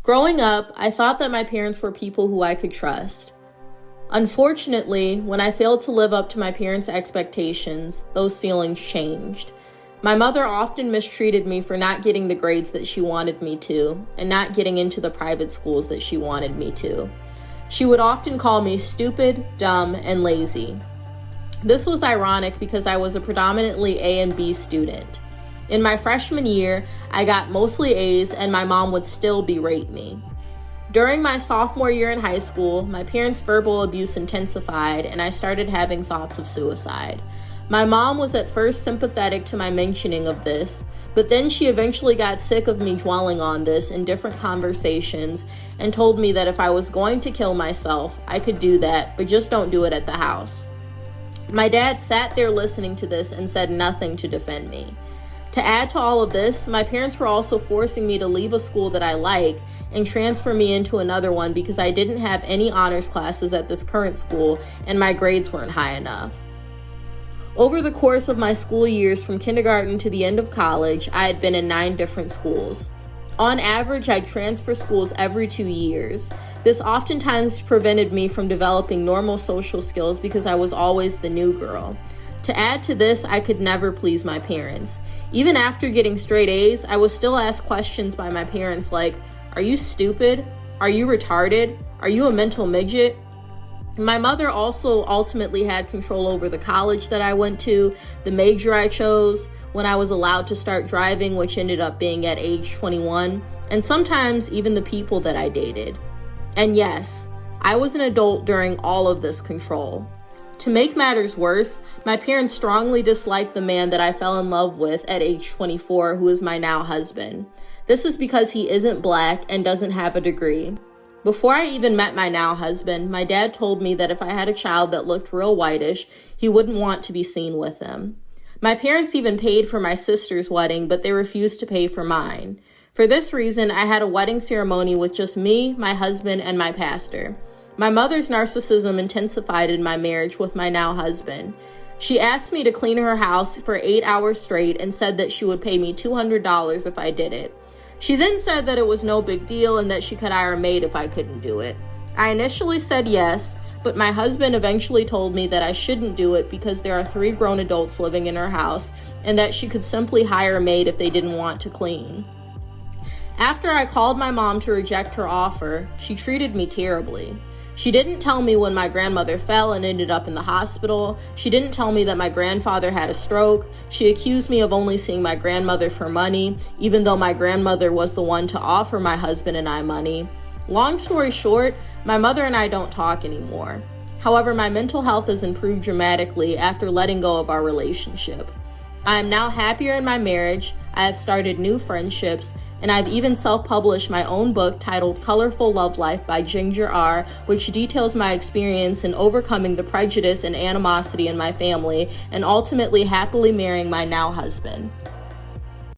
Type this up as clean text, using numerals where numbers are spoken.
Growing up, I thought that my parents were people who I could trust. Unfortunately, when I failed to live up to my parents' expectations, those feelings changed. My mother often mistreated me for not getting the grades that she wanted me to, and not getting into the private schools that she wanted me to. She would often call me stupid, dumb, and lazy. This was ironic because I was a predominantly A and B student. In my freshman year, I got mostly A's and my mom would still berate me. During my sophomore year in high school, my parents' verbal abuse intensified and I started having thoughts of suicide. My mom was at first sympathetic to my mentioning of this, but then she eventually got sick of me dwelling on this in different conversations and told me that if I was going to kill myself, I could do that, but just don't do it at the house. My dad sat there listening to this and said nothing to defend me. To add to all of this, my parents were also forcing me to leave a school that I like and transfer me into another one because I didn't have any honors classes at this current school and my grades weren't high enough. Over the course of my school years from kindergarten to the end of college, I had been in 9 different schools. On average, I transfer schools every 2 years. This oftentimes prevented me from developing normal social skills because I was always the new girl. To add to this, I could never please my parents. Even after getting straight A's, I was still asked questions by my parents like, "Are you stupid? Are you retarded? Are you a mental midget?" My mother also ultimately had control over the college that I went to, the major I chose, when I was allowed to start driving, which ended up being at age 21, and sometimes even the people that I dated. And yes, I was an adult during all of this control. To make matters worse, my parents strongly disliked the man that I fell in love with at age 24, who is my now husband. This is because he isn't black and doesn't have a degree. Before I even met my now husband, my dad told me that if I had a child that looked real whitish, he wouldn't want to be seen with him. My parents even paid for my sister's wedding, but they refused to pay for mine. For this reason, I had a wedding ceremony with just me, my husband, and my pastor. My mother's narcissism intensified in my marriage with my now husband. She asked me to clean her house for 8 hours straight and said that she would pay me $200 if I did it. She then said that it was no big deal and that she could hire a maid if I couldn't do it. I initially said yes, but my husband eventually told me that I shouldn't do it because there are 3 grown adults living in her house and that she could simply hire a maid if they didn't want to clean. After I called my mom to reject her offer, she treated me terribly. She didn't tell me when my grandmother fell and ended up in the hospital. She didn't tell me that my grandfather had a stroke. She accused me of only seeing my grandmother for money, even though my grandmother was the one to offer my husband and I money. Long story short, my mother and I don't talk anymore. However, my mental health has improved dramatically after letting go of our relationship. I am now happier in my marriage, I have started new friendships, and I've even self-published my own book titled Colorful Love Life by Ginger R., which details my experience in overcoming the prejudice and animosity in my family and ultimately happily marrying my now husband.